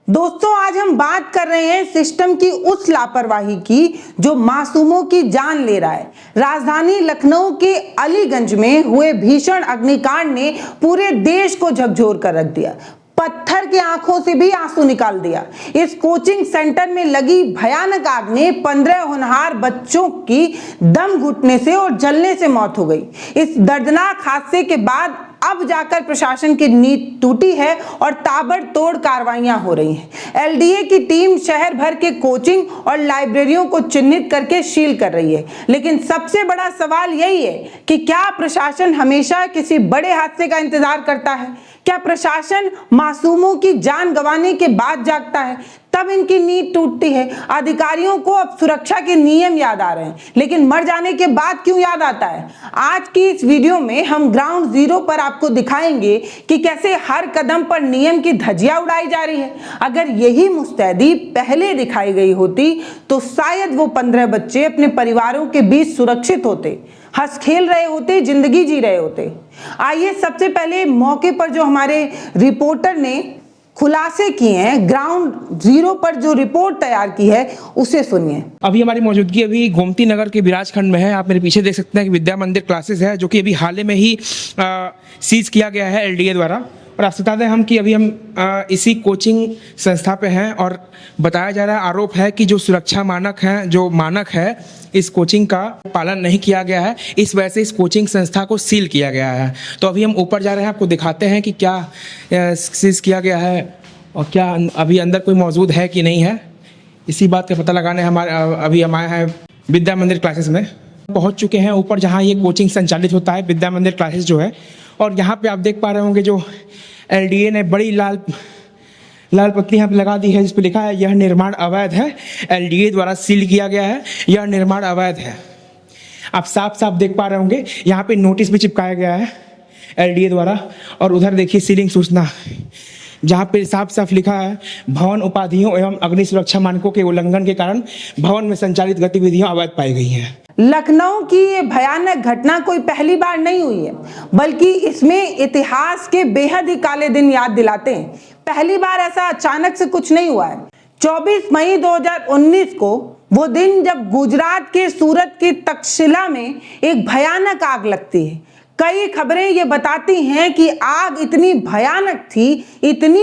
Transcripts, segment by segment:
दोस्तों, आज हम बात कर रहे हैं सिस्टम की उस लापरवाही की जो मासूमों की जान ले रहा है। राजधानी लखनऊ के अलीगंज में हुए भीषण अग्निकांड ने पूरे देश को झकझोर कर रख दिया। पत्थर की आंखों से भी आंसू निकाल दिया। इस कोचिंग सेंटर में लगी भयानक आग ने 15 होनहार बच्चों की दम घुटने से और जलने से मौत हो गई। इस दर्दनाक हादसे के बाद अब जाकर प्रशासन की नींद टूटी है और ताबड़तोड़ कार्रवाइयां हो रही हैं। एलडीए की टीम शहर भर के कोचिंग और लाइब्रेरियों को चिन्हित करके सील कर रही है। लेकिन सबसे बड़ा सवाल यही है कि क्या प्रशासन हमेशा किसी बड़े हादसे का इंतजार करता है? क्या प्रशासन मासूमों की जान गंवाने के बाद जागता है? तब इनकी नींद टूटती है। अधिकारियों को अब सुरक्षा के नियम याद आ रहे हैं, लेकिन मर जाने के बाद क्यों याद आता है? आज की इस वीडियो में हम ग्राउंड जीरो पर आपको दिखाएंगे कि कैसे हर कदम पर नियम की धज्जियां उड़ाई जा रही है। अगर यही मुस्तैदी पहले दिखाई गई होती तो शायद वो 15 बच्चे अपने परिवारों के बीच सुरक्षित होते, हंस खेल रहे होते, जिंदगी जी रहे होते। आइए सबसे पहले मौके पर जो हमारे रिपोर्टर ने खुलासे किए हैं, ग्राउंड जीरो पर जो रिपोर्ट तैयार की है उसे सुनिए। अभी हमारी मौजूदगी अभी गोमती नगर के विराज खंड में है। आप मेरे पीछे देख सकते हैं कि विद्या मंदिर क्लासेस है, जो कि अभी हाल ही में ही सीज किया गया है एलडीए द्वारा। और आपसे बता दें हम कि अभी हम इसी कोचिंग संस्था पे हैं और बताया जा रहा है, आरोप है कि जो सुरक्षा मानक हैं, जो मानक है इस कोचिंग का पालन नहीं किया गया है। इस वजह से इस कोचिंग संस्था को सील किया गया है। तो अभी हम ऊपर जा रहे हैं, आपको दिखाते हैं कि क्या सीज किया गया है और क्या अभी अंदर कोई मौजूद है कि नहीं है। इसी बात का पता लगाने अभी हम आए हैं विद्या मंदिर क्लासेस में। पहुंच चुके हैं ऊपर, जहां ये कोचिंग संचालित होता है, विद्या मंदिर क्लासेस जो है। और यहाँ पे आप देख पा रहे होंगे जो एलडीए ने बड़ी लाल पट्टी यहाँ पे लगा दी है, जिस पे लिखा है यह निर्माण अवैध है। एलडीए द्वारा सील किया गया है, यह निर्माण अवैध है। आप साफ साफ देख पा रहे होंगे, यहाँ पे नोटिस भी चिपकाया गया है एलडीए द्वारा। और उधर देखिए सीलिंग सूचना, जहाँ पे साफ साफ लिखा है भवन उपाधियों एवं अग्नि सुरक्षा मानकों के उल्लंघन के कारण भवन में संचालित गतिविधियां अवैध पाई गई हैं। लखनऊ की ये भयानक घटना कोई पहली बार नहीं हुई है, बल्कि इसमें इतिहास के बेहद ही काले दिन याद दिलाते हैं। पहली बार ऐसा अचानक से कुछ नहीं हुआ है। 24 मई 2019 को वो दिन जब गुजरात के सूरत की तक्षशिला में एक भयानक आग लगती है। कई खबरें ये बताती हैं कि आग इतनी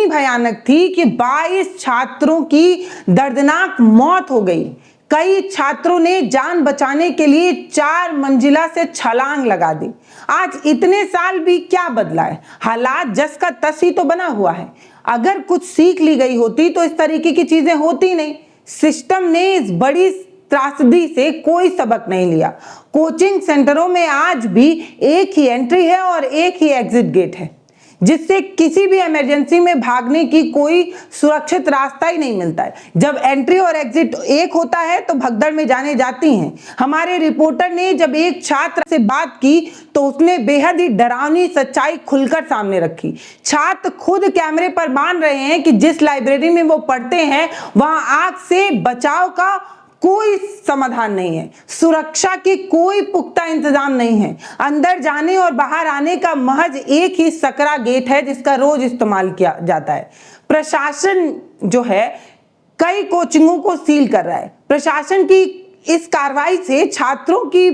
भयानक थी कि 22 छात्रों की दर्दनाक मौत हो गई। कई छात्रों ने जान बचाने के लिए 4 मंजिला से छलांग लगा दी। आज इतने साल भी क्या बदला है? हालात जस का तस ही तो बना हुआ है। अगर कुछ सीख ली गई होती तो इस तरीके की चीजें होती नहीं। सिस्टम ने इस बड़ी त्रासदी से कोई सबक नहीं लिया। कोचिंग सेंटरों में आज भी एक ही एंट्री है और एक ही एग्जिट गेट है, जिससे किसी भी इमरजेंसी में भागने की कोई सुरक्षित रास्ता ही नहीं मिलता है। जब एंट्री और एग्जिट एक होता है तो भगदड़ में जाने जाती हैं। हमारे रिपोर्टर ने जब एक छात्र से बात की तो उसने बेहद ही डरावनी सच्चाई खुलकर सामने रखी। छात्र खुद कैमरे पर मान रहे हैं कि जिस लाइब्रेरी में वो पढ़ते हैं वहां आग से बचाव का कोई समाधान नहीं है, सुरक्षा की कोई पुख्ता इंतजाम नहीं है। अंदर जाने और बाहर आने का महज एक ही सकरा गेट है, जिसका रोज इस्तेमाल किया जाता है। प्रशासन जो है कई कोचिंगों को सील कर रहा है। प्रशासन की इस कार्रवाई से छात्रों की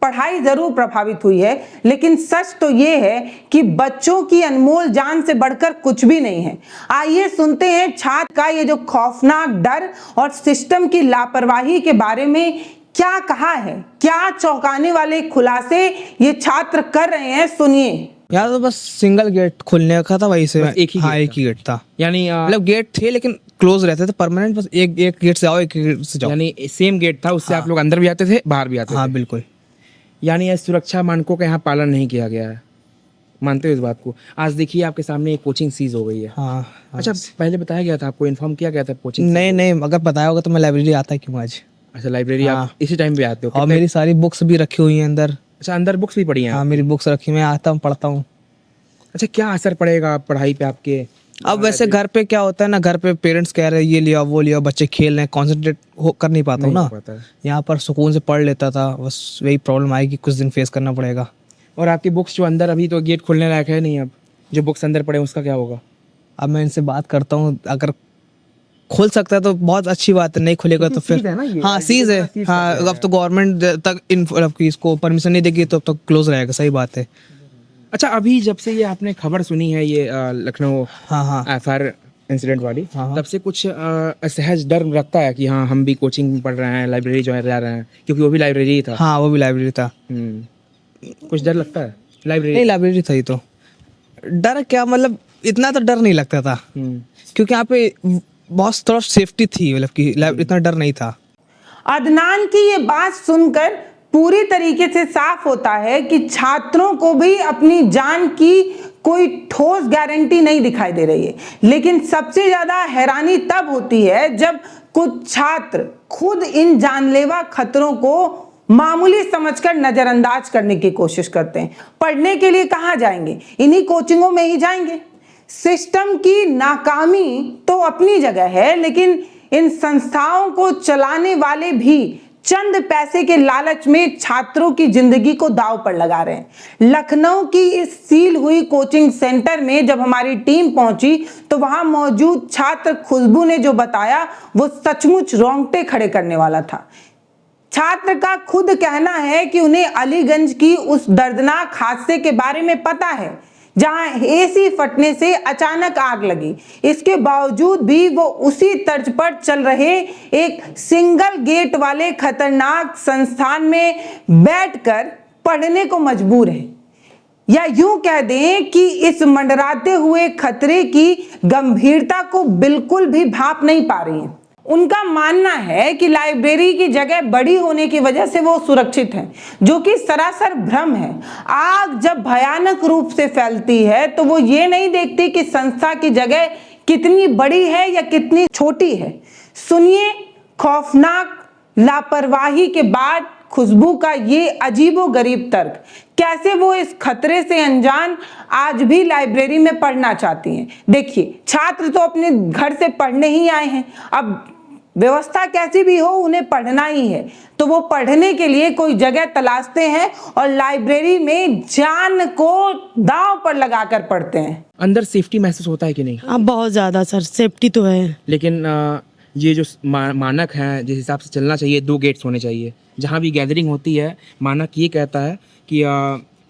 पढ़ाई जरूर प्रभावित हुई है, लेकिन सच तो ये है कि बच्चों की अनमोल जान से बढ़कर कुछ भी नहीं है। आइए सुनते हैं छात्र का ये जो खौफनाक डर और सिस्टम की लापरवाही के बारे में क्या कहा है। क्या चौंकाने वाले खुलासे ये छात्र कर रहे हैं, सुनिए। यार तो बस सिंगल गेट खुलने का था, वही से एक ही गेट था। यानी मतलब गेट थे लेकिन क्लोज रहते थे परमानेंट, बस एक गेट से आओ, एक गेट से जाओ। यानी सेम गेट था, उससे आप लोग अंदर भी आते थे, बाहर भी आते थे। हाँ बिल्कुल। यानी यह सुरक्षा मानकों का यहाँ पालन नहीं किया गया है। मानते हो इस बात को? आज देखिए आपके सामने एक कोचिंग सीज हो गई है। हाँ। अच्छा, पहले बताया गया था आपको, इन्फॉर्म किया गया था कोचिंग? नहीं, अगर बताया होगा तो मैं लाइब्रेरी आता क्यों आज। अच्छा, लाइब्रेरी आप इसी टाइम पे आते हो? और मेरी सारी बुक्स भी रखी हुई हैं अंदर। अच्छा, अंदर बुक्स भी पड़ी हैं? हाँ, मेरी बुक्स रखी, मैं आता हूँ, पढ़ता हूँ। अच्छा, क्या असर पड़ेगा पढ़ाई पे आपके? अब वैसे घर पे क्या होता है ना, घर पे पेरेंट्स कह रहे हैं ये लिया वो लिया, बच्चे खेल रहे हैं, कॉन्सेंट्रेट कर नहीं पाता हूँ ना। यहाँ पर सुकून से पढ़ लेता था, बस वही प्रॉब्लम आएगी, कुछ दिन फेस करना पड़ेगा। और आपकी बुक्स जो अंदर, अभी तो गेट खोलने लायक है नहीं, अब जो बुक्स अंदर पड़े उसका क्या होगा? अब मैं इनसे बात करता हूँ, अगर खोल सकता है तो बहुत अच्छी बात है, नहीं खुलेगा तो फिर सीज है ना ये? हाँ सीज है। सीज हाँ कर अब तो गवर्नमेंट तक मतलब कि इसको परमिशन नहीं देगी तो अब तक क्लोज रहेगा, सही बात है। अच्छा, अभी जब से ये आपने खबर सुनी है ये लखनऊ हाँ हाँ एफआर इंसिडेंट वाली, हाँ। तब से कुछ असहज डर लगता है कि हाँ हम भी कोचिंग में पढ़ रहे हैं, लाइब्रेरी जो है जा रहे हैं, क्योंकि वो भी लाइब्रेरी था। हाँ वो भी लाइब्रेरी था। कुछ डर लगता है नहीं लाइब्रेरी? लाइब्रेरी था ही तो। डर क्या मतलब इतना तो डर नहीं लगता था, क्योंकि यहाँ पे बहुत थोड़ा सेफ्टी थी, मतलब कि इतना डर नहीं था। अदनान की ये बात सुनकर पूरी तरीके से साफ होता है कि छात्रों को भी अपनी जान की कोई ठोस गारंटी नहीं दिखाई दे रही है। लेकिन सबसे ज्यादा हैरानी तब होती है जब कुछ छात्र खुद इन जानलेवा खतरों को मामूली समझकर नजरअंदाज करने की कोशिश करते हैं। पढ़ने के लिए कहाँ जाएंगे? इन्हीं कोचिंगों में ही जाएंगे। सिस्टम की नाकामी तो अपनी जगह है, लेकिन इन संस्थाओं को चलाने वाले भी चंद पैसे के लालच में छात्रों की जिंदगी को दांव पर लगा रहे हैं। लखनऊ की इस सील हुई कोचिंग सेंटर में जब हमारी टीम पहुंची तो वहां मौजूद छात्र खुशबू ने जो बताया वो सचमुच रोंगटे खड़े करने वाला था। छात्र का खुद कहना है कि उन्हें अलीगंज की उस दर्दनाक हादसे के बारे में पता है जहां एसी फटने से अचानक आग लगी। इसके बावजूद भी वो उसी तर्ज पर चल रहे एक सिंगल गेट वाले खतरनाक संस्थान में बैठकर पढ़ने को मजबूर है, या यूं कह दें कि इस मंडराते हुए खतरे की गंभीरता को बिल्कुल भी भाप नहीं पा रही है। उनका मानना है कि लाइब्रेरी की जगह बड़ी होने की वजह से वो सुरक्षित है, जो कि सरासर भ्रम है। आग जब भयानक रूप से फैलती है तो वो ये नहीं देखती कि संस्था की जगह कितनी बड़ी है या कितनी छोटी है। सुनिए खौफनाक लापरवाही के बाद खुशबू का ये अजीबोगरीब तर्क, कैसे वो इस खतरे से अनजान आज भी लाइब्रेरी में पढ़ना चाहती हैं। देखिए, छात्र तो अपने घर से पढ़ने ही आए हैं, अब व्यवस्था कैसी भी हो उन्हें पढ़ना ही है, तो वो पढ़ने के लिए कोई जगह तलाशते हैं और लाइब्रेरी में जान को दांव पर लगाकर पढ़ते हैं। अंदर सेफ्टी महसूस होता है कि नहीं? हाँ बहुत ज़्यादा सर, सेफ्टी तो है। लेकिन ये जो मानक है जिस हिसाब से चलना चाहिए, 2 गेट्स होने चाहिए। जहाँ भी गैदरिंग होती है मानक ये कहता है कि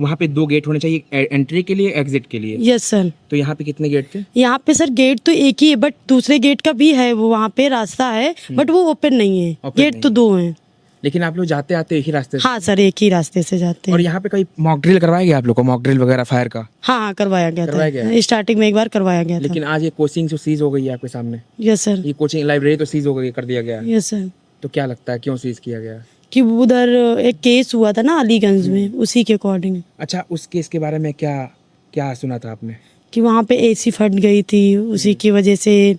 वहाँ पे 2 गेट होने चाहिए, एंट्री के लिए, एग्जिट के लिए। Yes sir. तो यहाँ पे कितने गेट थे? यहाँ पे सर गेट तो एक ही है, बट दूसरे गेट का भी है, वो वहाँ पे रास्ता है, बट वो ओपन नहीं है। गेट तो 2 हैं। लेकिन आप लोग जाते आते एक ही रास्ते से? हाँ सर, एक ही रास्ते से जाते और हैं। यहाँ पे कोई मॉक ड्रिल करवाया गया आप लोग को? मॉक ड्रिल वगैरह फायर का? हाँ करवाया गया करवाया गया था, स्टार्टिंग में एक बार करवाया गया था। लेकिन आज ये कोचिंग जो सीज हो गई है आपके सामने, यस सर। ये कोचिंग लाइब्रेरी तो सीज हो गई, कर दिया गया है। Yes sir. तो क्या लगता है क्यों सीज किया गया? कि उधर एक केस हुआ था ना अलीगंज में, उसी के अकॉर्डिंग। अच्छा, उस केस के बारे में क्या क्या सुना था आपने? कि वहाँ पे एसी फट गई थी, उसी की वजह से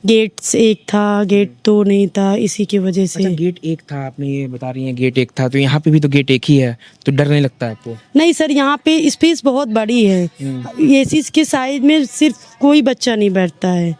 गेट्स एक था, गेट 2 नहीं था, इसी की वजह से। अच्छा, गेट 1 था, आपने ये बता रही हैं गेट 1 था, तो यहाँ पे भी तो गेट 1 ही है, तो डर नहीं लगता है आपको? नहीं सर, यहाँ पे स्पेस बहुत बड़ी है। एसी के साइड में सिर्फ कोई बच्चा नहीं बैठता है।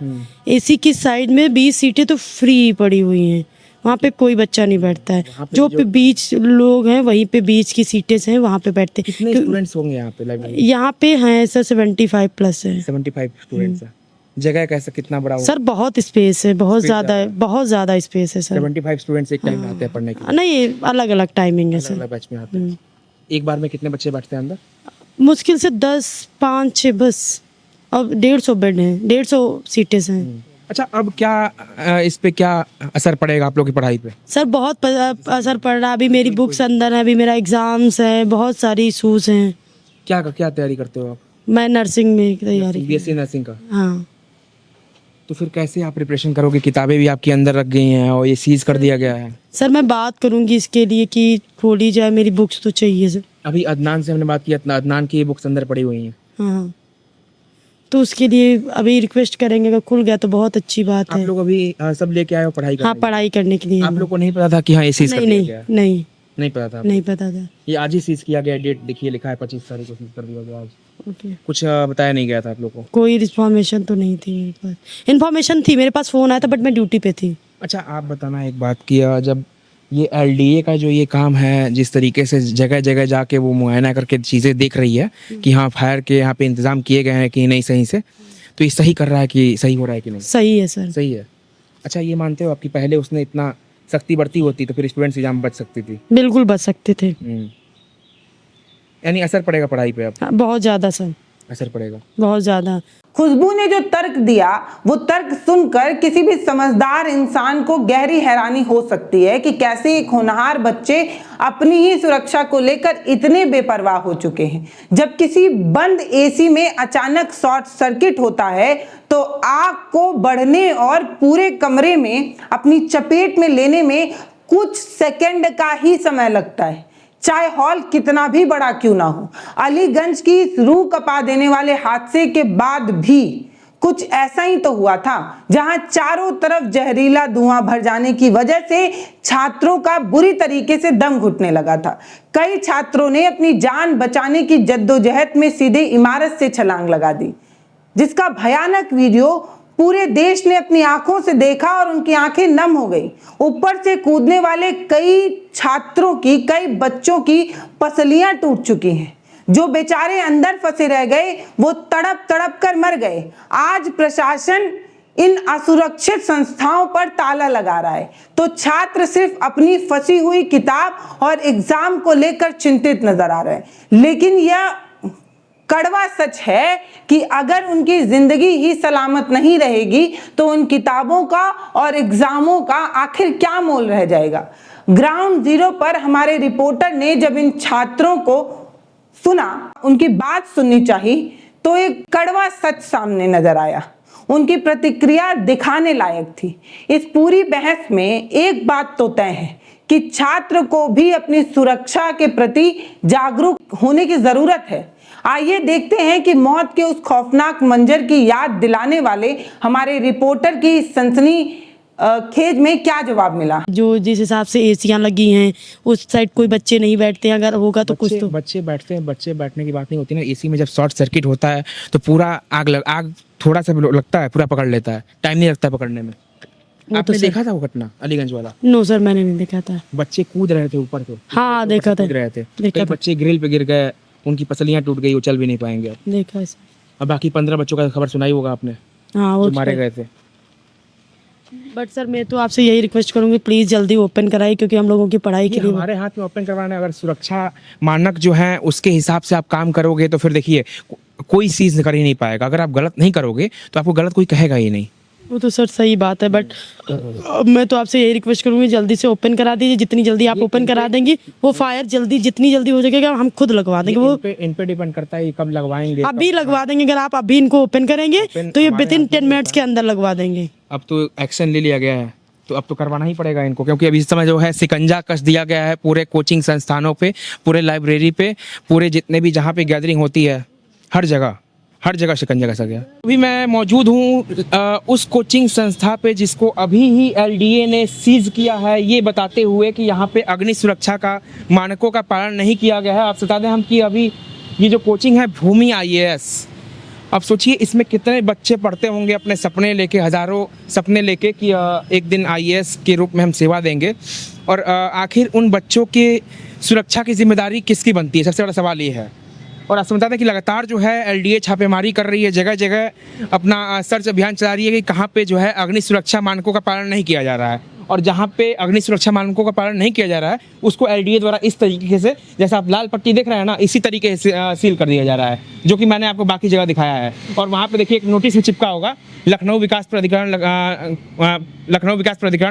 एसी की साइड में 20 सीटें तो फ्री पड़ी हुई हैं, वहाँ पे कोई बच्चा नहीं बैठता है। जो पे बीच लोग हैं वहीं पे बीच की सीटें हैं, वहाँ पे बैठते हैं। कितने स्टूडेंट्स होंगे यहाँ पे लाइब्रेरी? यहाँ पे हैं सर 75 प्लस है। 75 स्टूडेंट्स है। जगह कैसा, कितना बड़ा होगा? सर बहुत स्पेस है, बहुत ज़्यादा है, बहुत ज़्यादा स्पेस है सर। 75 स्टूडेंट्स एक टाइम में आते हैं पढ़ने के लिए? नहीं, अलग अलग टाइमिंग है सर। अलग बैच में आते हैं। एक बार में कितने बच्चे बैठते हैं अंदर? मुश्किल से 10, 5, 6 बस। अब 150 बेड हैं, 150 सीटें हैं। अच्छा, अब क्या इस पे क्या असर पड़ेगा आप लोग की पढ़ाई पे? सर बहुत असर पड़ रहा है। अभी मेरी बुक्स अंदर है, अभी मेरा एग्जाम्स है, बहुत सारी इशूज हैं। क्या क्या तैयारी करते हो आप? मैं नर्सिंग में तैयारी। बीएससी नर्सिंग का? हाँ। तो फिर कैसे आप प्रिपरेशन करोगे? किताबें भी आपके अंदर रख गई हैं और ये सीज कर दिया गया है। सर मैं बात करूंगी इसके लिए कि खोली जाए, मेरी बुक्स तो चाहिए सर। अभी अदनान से हमने बात की, अदनान की बुक्स अंदर पड़ी हुई हैं। हाँ, तो उसके लिए अभी रिक्वेस्ट करेंगे, अगर खुल गया तो बहुत अच्छी बात है। आप लोग अभी सब लेके आए हो पढ़ाई करने? हाँ, पढ़ाई करने के लिए। आप लोग को नहीं पता था कि हाँ ये सीज कर नहीं दिया नहीं गया है? नहीं नहीं पता था? नहीं पता था। ये आज ही सीज किया गया, डेट देखिए लिखा है 25 तारीख को सीज कर दिया गया आज। ओके। कुछ बताया नहीं गया था आप लोग को? कोई इन्फॉर्मेशन तो नहीं थी मेरे पास। इन्फॉर्मेशन थी मेरे पास, फ़ोन आया था, बट मैं ड्यूटी पे थी। अच्छा, आप बताना एक बात कि जब ये एलडीए का जो ये काम है, जिस तरीके से जगह जगह जाके वो मुआयना करके चीज़ें देख रही है कि हाँ फायर के यहाँ पे इंतज़ाम किए गए हैं कि नहीं सही से, तो ये सही कर रहा है कि सही हो रहा है कि नहीं? सही है सर। सही है। अच्छा, ये मानते हो आपकी पहले उसने इतना सख्ती बरती होती तो फिर स्टूडेंट्स एग्जाम बच सकती थी? बिल्कुल बच सकते थे। यानी असर पड़ेगा पढ़ाई पे, अब हाँ, बहुत ज़्यादा सर, असर पड़ेगा। बहुत ज़्यादा। खुशबू ने जो तर्क दिया वो तर्क सुनकर किसी भी समझदार इंसान को गहरी हैरानी हो सकती है कि कैसे एक होनहार बच्चे अपनी ही सुरक्षा को लेकर इतने बेपरवाह हो चुके हैं। जब किसी बंद एसी में अचानक शॉर्ट सर्किट होता है तो आग को बढ़ने और पूरे कमरे में अपनी चपेट में लेने में कुछ सेकंड का ही समय लगता है, चाहे हॉल कितना भी बड़ा क्यों ना हो। अलीगंज की इस रूह कपा देने वाले हादसे के बाद भी कुछ ऐसा ही तो हुआ था, जहां चारों तरफ जहरीला धुआं भर जाने की वजह से छात्रों का बुरी तरीके से दम घुटने लगा था। कई छात्रों ने अपनी जान बचाने की जद्दोजहद में सीधे इमारत से छलांग लगा दी, जिसका भयानक वीडियो पूरे देश ने अपनी आंखों से देखा और उनकी आंखें नम हो गई। ऊपर से कूदने वाले कई छात्रों की, कई बच्चों की पसलियां टूट चुकी हैं। जो बेचारे अंदर फंसे रह गए वो तड़प तड़प कर मर गए। आज प्रशासन इन असुरक्षित संस्थाओं पर ताला लगा रहा है तो छात्र सिर्फ अपनी फंसी हुई किताब और एग्जाम को लेकर चिंतित नजर आ रहे हैं। लेकिन यह कड़वा सच है कि अगर उनकी जिंदगी ही सलामत नहीं रहेगी तो उन किताबों का और एग्जामों का आखिर क्या मोल रह जाएगा। ग्राउंड जीरो पर हमारे रिपोर्टर ने जब इन छात्रों को सुना, उनकी बात सुननी चाहिए, तो एक कड़वा सच सामने नजर आया। उनकी प्रतिक्रिया दिखाने लायक थी। इस पूरी बहस में एक बात तो तय है कि छात्र को भी अपनी सुरक्षा के प्रति जागरूक होने की जरूरत है। आइए देखते हैं कि मौत के उस खौफनाक मंजर की याद दिलाने वाले हमारे रिपोर्टर की सनसनी खेज में क्या जवाब मिला। जो जिस हिसाब से एसियां लगी हैं उस साइड कोई बच्चे नहीं बैठते, अगर होगा तो कुछ तो बच्चे बैठते हैं। बच्चे बैठने की बात नहीं होती ना, एसी में जब शॉर्ट सर्किट होता है तो पूरा आग थोड़ा सा लगता है, पूरा पकड़ लेता है, टाइम नहीं लगता पकड़ने में। आपने देखा था वो घटना अलीगंज वाला? नो सर, मैंने नहीं देखा था। बच्चे कूद रहे थे ऊपर, तो हाँ देखा था, कूद रहे थे। देखा कई था। बच्चे ग्रिल पे गिर गए, उनकी पसलियां टूट गई, वो चल भी नहीं पाएंगे अब। देखा है सर। अब बाकी 15 बच्चों का खबर सुनाई होगा आपने, हाँ वो जो मारे गए थे। बट सर मैं तो आपसे यही रिक्वेस्ट करूंगी, प्लीज जल्दी ओपन कराइए, क्योंकि हम लोगों की पढ़ाई के लिए हमारे हाथ में ओपन करवाना। अगर सुरक्षा मानक जो है उसके हिसाब से आप काम करोगे तो फिर देखिए कोई चीज कर ही नहीं पाएगा। अगर आप गलत नहीं करोगे तो आपको गलत कोई कहेगा ही नहीं। वो तो सर सही बात है, बट मैं तो आपसे यही रिक्वेस्ट करूंगी जल्दी से ओपन करा दीजिए। जितनी जल्दी आप ओपन करा देंगे वो फायर जितनी जल्दी हो जाएगा हम खुद लगवा देंगे। वो इन पे डिपेंड करता है कब लगवाएंगे। अभी लगवा देंगे, अगर आप अभी इनको ओपन करेंगे तो ये विद इन 10 मिनट्स के अंदर लगवा देंगे। अब तो एक्शन ले लिया गया है तो अब तो करवाना ही पड़ेगा इनको, क्योंकि अभी इस समय जो है शिकंजा कस दिया गया है पूरे कोचिंग संस्थानों पे, पूरे लाइब्रेरी पे, पूरे जितने भी जहाँ पे गैदरिंग होती है हर जगह शिकंजा कसा गया। अभी मैं मौजूद हूँ उस कोचिंग संस्था पे जिसको अभी ही एलडीए ने सीज किया है, ये बताते हुए कि यहाँ पे अग्नि सुरक्षा का मानकों का पालन नहीं किया गया है। आप बता दें हम कि अभी ये जो कोचिंग है भूमि IAS, अब सोचिए इसमें कितने बच्चे पढ़ते होंगे अपने सपने लेके, हजारों सपने लेके कि एक दिन IAS के रूप में हम सेवा देंगे। और आखिर उन बच्चों के सुरक्षा की जिम्मेदारी किसकी बनती है, सबसे बड़ा सवाल ये है। और आपको बता दें कि लगातार जो है एलडीए छापेमारी कर रही है, जगह जगह अपना सर्च अभियान चला रही है कि कहाँ पे जो है अग्नि सुरक्षा मानकों का पालन नहीं किया जा रहा है। और जहाँ पे अग्नि सुरक्षा मानकों का पालन नहीं किया जा रहा है उसको एलडीए द्वारा इस तरीके से, जैसा आप लाल पट्टी देख रहे हैं ना, इसी तरीके से सील कर दिया जा रहा है, जो कि मैंने आपको बाकी जगह दिखाया है। और वहाँ पे देखिए एक नोटिस भी चिपका होगा लखनऊ विकास प्राधिकरण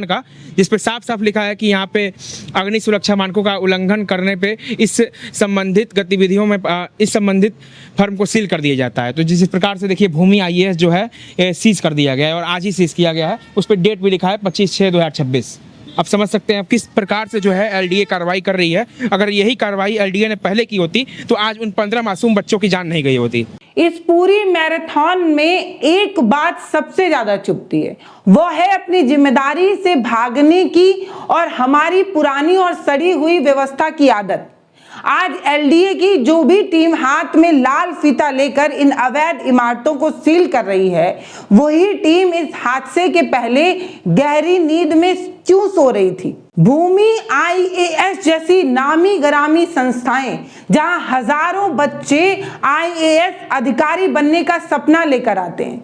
का, जिस पर साफ साफ लिखा है कि यहाँ पे अग्नि सुरक्षा मानकों का उल्लंघन करने पे इस संबंधित गतिविधियों में इस संबंधित फर्म को सील कर दिया जाता है। तो जिस प्रकार से देखिए भूमि IAS जो है सीज कर दिया गया है और आज ही सीज किया गया है। उस पर डेट भी लिखा है 25/6/2026। अब समझ सकते हैं किस प्रकार से जो है एलडीए कार्रवाई कर रही है। अगर यही कार्रवाई एलडीए ने पहले की होती तो आज उन 15 मासूम बच्चों की जान नहीं गई होती। इस पूरी मैराथन में एक बात सबसे ज्यादा चुभती है, वो है अपनी जिम्मेदारी से भागने की और हमारी पुरानी और सड़ी हुई व्यवस्था की आदत। आज एलडीए की जो भी टीम हाथ में लाल फीता लेकर इन अवैध इमारतों को सील कर रही है, वही टीम इस हादसे के पहले गहरी नींद में क्यों सो रही थी। भूमि IAS जैसी नामी गरामी संस्थाएं, जहां हजारों बच्चे IAS अधिकारी बनने का सपना लेकर आते हैं,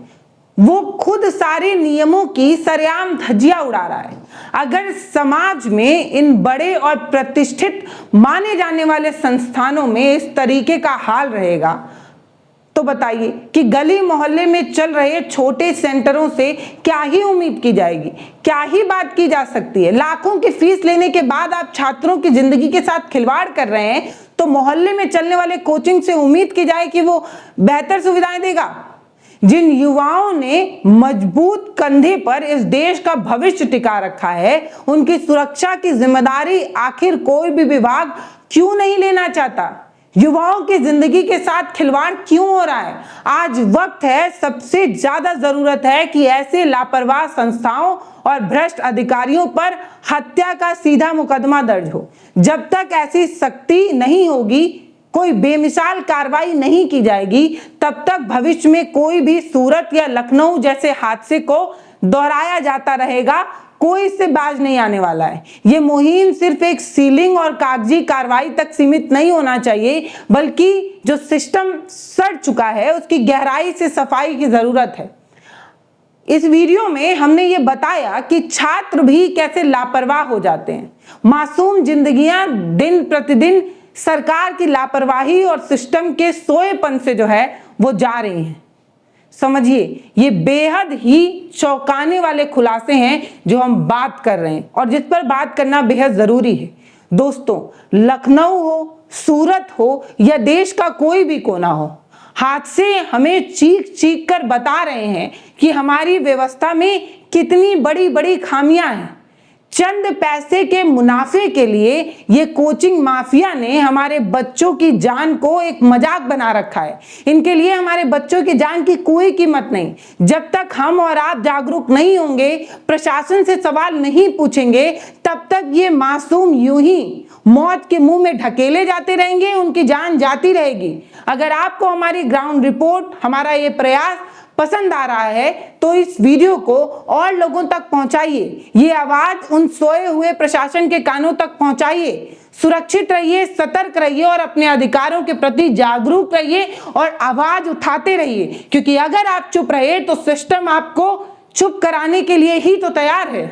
वो खुद सारे नियमों की सरेआम धज्जियां उड़ा रहा है। अगर समाज में इन बड़े और प्रतिष्ठित माने जाने वाले संस्थानों में इस तरीके का हाल रहेगा तो बताइए कि गली मोहल्ले में चल रहे छोटे सेंटरों से क्या ही उम्मीद की जाएगी, क्या ही बात की जा सकती है। लाखों की फीस लेने के बाद आप छात्रों की जिंदगी के साथ खिलवाड़ कर रहे हैं तो मोहल्ले में चलने वाले कोचिंग से उम्मीद की जाए कि वो बेहतर सुविधाएं देगा। जिन युवाओं ने मजबूत कंधे पर इस देश का भविष्य टिका रखा है, उनकी सुरक्षा की जिम्मेदारी आखिर कोई भी विभाग क्यों नहीं लेना चाहता? युवाओं की जिंदगी के साथ खिलवाड़ क्यों हो रहा है? आज वक्त है, सबसे ज्यादा जरूरत है कि ऐसे लापरवाह संस्थाओं और भ्रष्ट अधिकारियों पर हत्या का सीधा मुकदमा दर्ज हो। जब तक ऐसी सख्ती नहीं होगी, कोई बेमिसाल कार्रवाई नहीं की जाएगी, तब तक भविष्य में कोई भी सूरत या लखनऊ जैसे हादसे को दोहराया जाता रहेगा। कोई इससे बाज नहीं आने वाला है। ये मुहिम सिर्फ एक सीलिंग और कागजी कार्रवाई तक सीमित नहीं होना चाहिए, बल्कि जो सिस्टम सड़ चुका है उसकी गहराई से सफाई की जरूरत है। इस वीडियो में हमने ये बताया कि छात्र भी कैसे लापरवाह हो जाते हैं। मासूम जिंदगियां दिन प्रतिदिन सरकार की लापरवाही और सिस्टम के सोएपन से जो है वो जा रही हैं। समझिए, ये बेहद ही चौंकाने वाले खुलासे हैं जो हम बात कर रहे हैं और जिस पर बात करना बेहद जरूरी है। दोस्तों, लखनऊ हो, सूरत हो या देश का कोई भी कोना हो, हादसे हमें चीख चीख कर बता रहे हैं कि हमारी व्यवस्था में कितनी बड़ी बड़ी खामियां हैं। चंद पैसे के मुनाफे के लिए ये कोचिंग माफिया ने हमारे बच्चों की जान को एक मजाक बना रखा है। इनके लिए हमारे बच्चों की जान की कोई कीमत नहीं। जब तक हम और आप जागरूक नहीं होंगे, प्रशासन से सवाल नहीं पूछेंगे, तब तक ये मासूम यूं ही मौत के मुंह में ढकेले जाते रहेंगे, उनकी जान जाती रहेगी। अगर आपको हमारी ग्राउंड रिपोर्ट, हमारा ये प्रयास पसंद आ रहा है तो इस वीडियो को और लोगों तक पहुंचाइए। ये आवाज उन सोए हुए प्रशासन के कानों तक पहुंचाइए। सुरक्षित रहिए, सतर्क रहिए और अपने अधिकारों के प्रति जागरूक रहिए और आवाज उठाते रहिए, क्योंकि अगर आप चुप रहे तो सिस्टम आपको चुप कराने के लिए ही तो तैयार है।